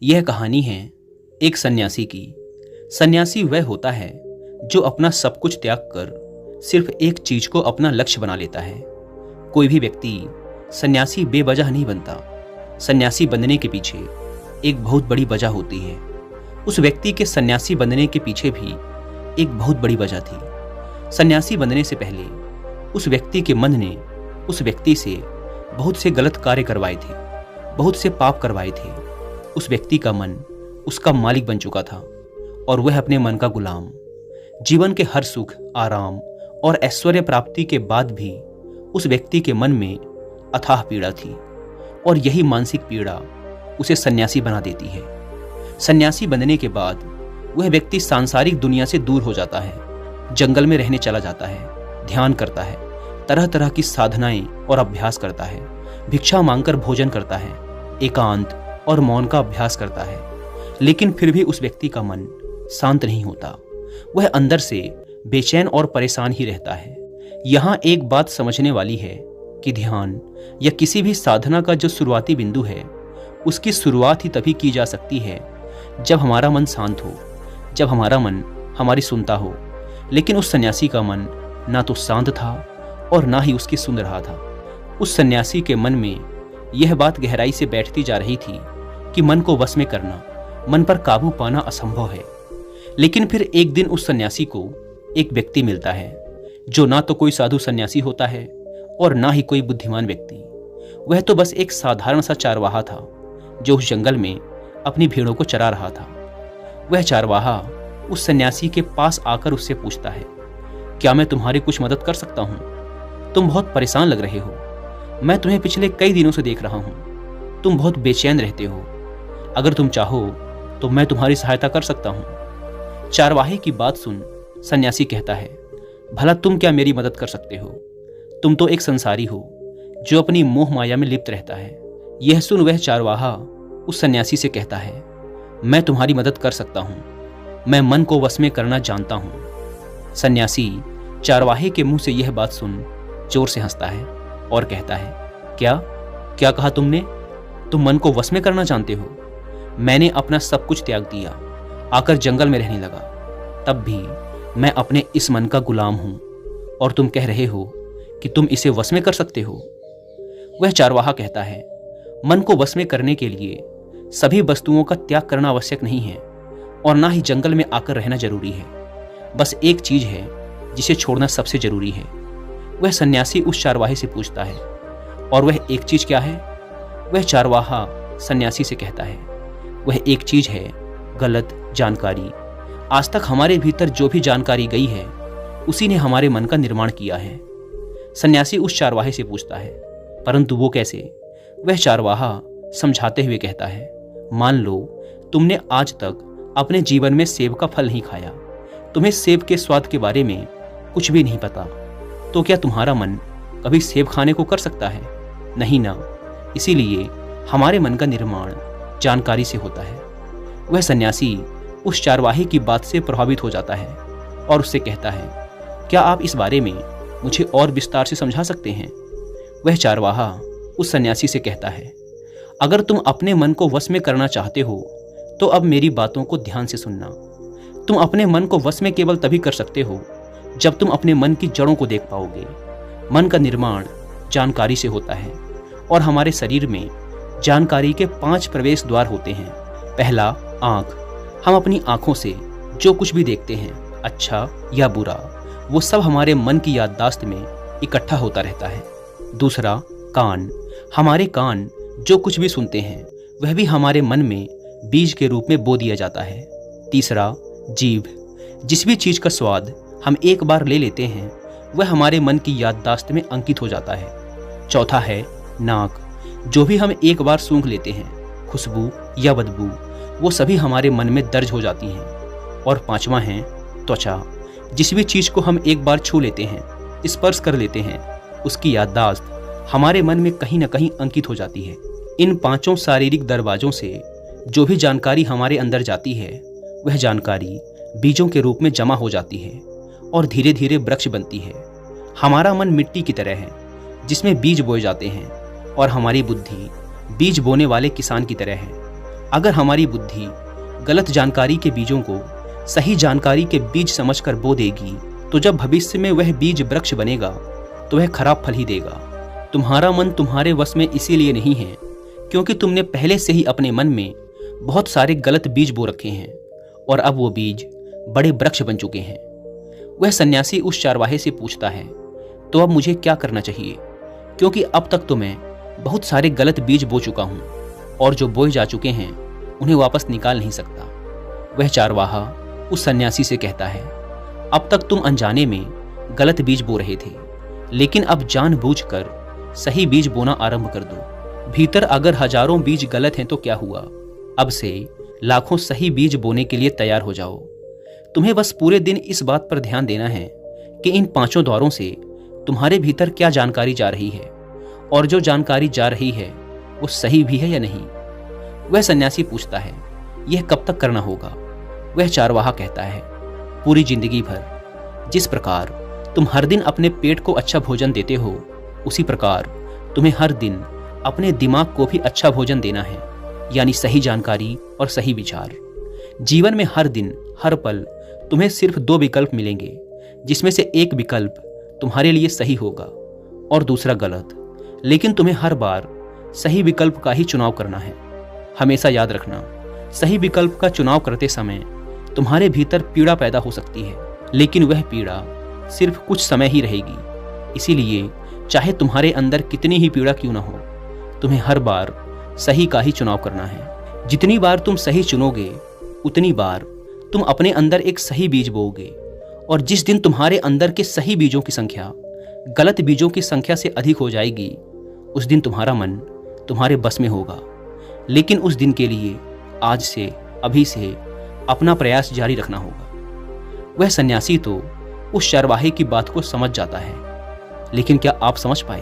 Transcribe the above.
यह कहानी है एक सन्यासी की। सन्यासी वह होता है जो अपना सब कुछ त्याग कर सिर्फ एक चीज को अपना लक्ष्य बना लेता है। कोई भी व्यक्ति सन्यासी बेवजह नहीं बनता। सन्यासी बनने के पीछे एक बहुत बड़ी वजह होती है। उस व्यक्ति के सन्यासी बनने के पीछे भी एक बहुत बड़ी वजह थी। सन्यासी बनने से पहले उस व्यक्ति के मन ने उस व्यक्ति से बहुत से गलत कार्य करवाए थे, बहुत से पाप करवाए थे। उस व्यक्ति का मन उसका मालिक बन चुका था और वह अपने मन का गुलाम। जीवन के हर सुख, आराम और ऐश्वर्य प्राप्ति के बाद भी उस व्यक्ति के मन में अथाह पीड़ा थी और यही मानसिक पीड़ा उसे सन्यासी बना देती है। सन्यासी बनने के बाद वह व्यक्ति सांसारिक दुनिया से दूर हो जाता है, जंगल में रहने चला जाता है, ध्यान करता है, तरह तरह की साधनाएं और अभ्यास करता है, भिक्षा मांगकर भोजन करता है, एकांत और मौन का अभ्यास करता है। लेकिन फिर भी उस व्यक्ति का मन शांत नहीं होता। वह अंदर से बेचैन और परेशान ही रहता है। यहाँ एक बात समझने वाली है कि ध्यान या किसी भी साधना का जो शुरुआती बिंदु है, उसकी शुरुआत ही तभी की जा सकती है जब हमारा मन शांत हो, जब हमारा मन हमारी सुनता हो। लेकिन उस सन्यासी का मन ना तो शांत था और ना ही उसकी सुन रहा था। उस सन्यासी के मन में यह बात गहराई से बैठती जा रही थी कि मन को वश में करना, मन पर काबू पाना असंभव है। लेकिन फिर एक दिन उस सन्यासी को एक व्यक्ति मिलता है जो ना तो कोई साधु सन्यासी होता है और ना ही कोई बुद्धिमान व्यक्ति। वह तो बस एक साधारण सा चारवाहा था जो उस जंगल में अपनी भेड़ों को चरा रहा था। वह चारवाहा उस सन्यासी के पास आकर उससे पूछता है, क्या मैं तुम्हारी कुछ मदद कर सकता हूँ? तुम बहुत परेशान लग रहे हो। मैं तुम्हें पिछले कई दिनों से देख रहा हूँ। तुम बहुत बेचैन रहते हो। अगर तुम चाहो तो मैं तुम्हारी सहायता कर सकता हूँ। चारवाहे की बात सुन सन्यासी कहता है, भला तुम क्या मेरी मदद कर सकते हो? तुम तो एक संसारी हो जो अपनी मोह माया में लिप्त रहता है। यह सुन वह चारवाहा उस सन्यासी से कहता है, मैं तुम्हारी मदद कर सकता हूँ। मैं मन को वश में करना जानता हूँ। सन्यासी चारवाहे के मुंह से यह बात सुन जोर से हंसता है और कहता है, क्या क्या कहा तुमने? तुम मन को वश में करना जानते हो? मैंने अपना सब कुछ त्याग दिया, आकर जंगल में रहने लगा। तब भी मैं अपने इस मन का गुलाम हूं और तुम कह रहे हो कि तुम इसे वश में कर सकते हो। वह चारवाहा कहता है, मन को वश में करने के लिए सभी वस्तुओं का त्याग करना आवश्यक नहीं है और ना ही जंगल में आकर रहना जरूरी है। बस एक चीज है जिसे छोड़ना सबसे जरूरी है। वह सन्यासी उस चारवाहे से पूछता है, और वह एक चीज क्या है? वह चारवाहा सन्यासी से कहता है, वह एक चीज है गलत जानकारी। आज तक हमारे भीतर जो भी जानकारी गई है उसी ने हमारे मन का निर्माण किया है। सन्यासी उस चारवाहे से पूछता है, परंतु वो कैसे? वह चारवाहा समझाते हुए कहता है, मान लो तुमने आज तक अपने जीवन में सेब का फल नहीं खाया, तुम्हें सेब के स्वाद के बारे में कुछ भी नहीं पता, तो क्या तुम्हारा मन कभी सेब खाने को कर सकता है? नहीं ना। इसीलिए हमारे मन का निर्माण जानकारी से होता है। वह सन्यासी उस चारवाहे की बात से प्रभावित हो जाता है और उससे कहता है, क्या आप इस बारे में मुझे और विस्तार से समझा सकते हैं? वह चारवाहा उस सन्यासी से कहता है, अगर तुम अपने मन को वश में करना चाहते हो तो अब मेरी बातों को ध्यान से सुनना। तुम अपने मन को वश में केवल तभी कर सकते हो जब तुम अपने मन की जड़ों को देख पाओगे। मन का निर्माण जानकारी से होता है और हमारे शरीर में जानकारी के 5 प्रवेश द्वार होते हैं। पहला, आँख। हम अपनी आँखों से जो कुछ भी देखते हैं, अच्छा या बुरा, वो सब हमारे मन की याददाश्त में इकट्ठा होता रहता है। दूसरा, कान। हमारे कान जो कुछ भी सुनते हैं वह भी हमारे मन में बीज के रूप में बो दिया जाता है। तीसरा, जीभ। जिस भी चीज का स्वाद हम एक बार ले लेते हैं वह हमारे मन की याददाश्त में अंकित हो जाता है। चौथा है नाक। जो भी हम एक बार सूंघ लेते हैं, खुशबू या बदबू, वो सभी हमारे मन में दर्ज हो जाती हैं। और पांचवा है त्वचा। जिस भी चीज को हम एक बार छू लेते हैं, स्पर्श कर लेते हैं, उसकी याददाश्त हमारे मन में कहीं न कहीं अंकित हो जाती है। इन 5 शारीरिक दरवाजों से जो भी जानकारी हमारे अंदर जाती है वह जानकारी बीजों के रूप में जमा हो जाती है और धीरे धीरे वृक्ष बनती है। हमारा मन मिट्टी की तरह है जिसमें बीज बोए जाते हैं और हमारी बुद्धि बीज बोने वाले किसान की तरह है। अगर हमारी बुद्धि गलत जानकारी के बीजों को सही जानकारी के बीज समझकर बो देगी, तो जब भविष्य में वह बीज वृक्ष बनेगा तो वह खराब फल ही देगा। तुम्हारा मन तुम्हारे वश में इसीलिए नहीं है क्योंकि तुमने पहले से ही अपने मन में बहुत सारे गलत बीज बो रखे हैं और अब वो बीज बड़े वृक्ष बन चुके हैं। वह सन्यासी उस चारवाहे से पूछता है, तो अब मुझे क्या करना चाहिए, क्योंकि अब तक तो मैं बहुत सारे गलत बीज बो चुका हूं और जो बोए जा चुके हैं उन्हें वापस निकाल नहीं सकता। वह चारवाहा उस सन्यासी से कहता है, अब तक तुम अनजाने में गलत बीज बो रहे थे, लेकिन अब जानबूझकर सही बीज बोना आरंभ कर दो। भीतर अगर हजारों बीज गलत हैं तो क्या हुआ, अब से लाखों सही बीज बोने के लिए तैयार हो जाओ। तुम्हें बस पूरे दिन इस बात पर ध्यान देना है कि इन 5 द्वारों से तुम्हारे भीतर क्या जानकारी जा रही है और जो जानकारी जा रही है वो सही भी है या नहीं। वह सन्यासी पूछता है, यह कब तक करना होगा। वह चारवाहा कहता है, पूरी जिंदगी भर। जिस प्रकार तुम हर दिन अपने पेट को अच्छा भोजन देते हो, उसी प्रकार तुम्हें हर दिन अपने दिमाग को भी अच्छा भोजन देना है, यानी सही जानकारी और सही विचार। जीवन में हर दिन हर पल तुम्हें सिर्फ 2 विकल्प मिलेंगे, जिसमें से एक विकल्प तुम्हारे लिए सही होगा और दूसरा गलत, लेकिन तुम्हें हर बार सही विकल्प का ही चुनाव करना है। हमेशा याद रखना, सही विकल्प का चुनाव करते समय तुम्हारे भीतर पीड़ा पैदा हो सकती है, लेकिन वह पीड़ा सिर्फ कुछ समय ही रहेगी। इसीलिए चाहे तुम्हारे अंदर कितनी ही पीड़ा क्यों ना हो, तुम्हें हर बार सही का ही चुनाव करना है। जितनी बार तुम सही चुनोगे उतनी बार तुम अपने अंदर एक सही बीज बोओगे, और जिस दिन तुम्हारे अंदर के सही बीजों की संख्या गलत बीजों की संख्या से अधिक हो जाएगी, उस दिन तुम्हारा मन तुम्हारे बस में होगा। लेकिन उस दिन के लिए आज से, अभी से अपना प्रयास जारी रखना होगा। वह सन्यासी तो उस चारवाहे की बात को समझ जाता है, लेकिन क्या आप समझ पाए?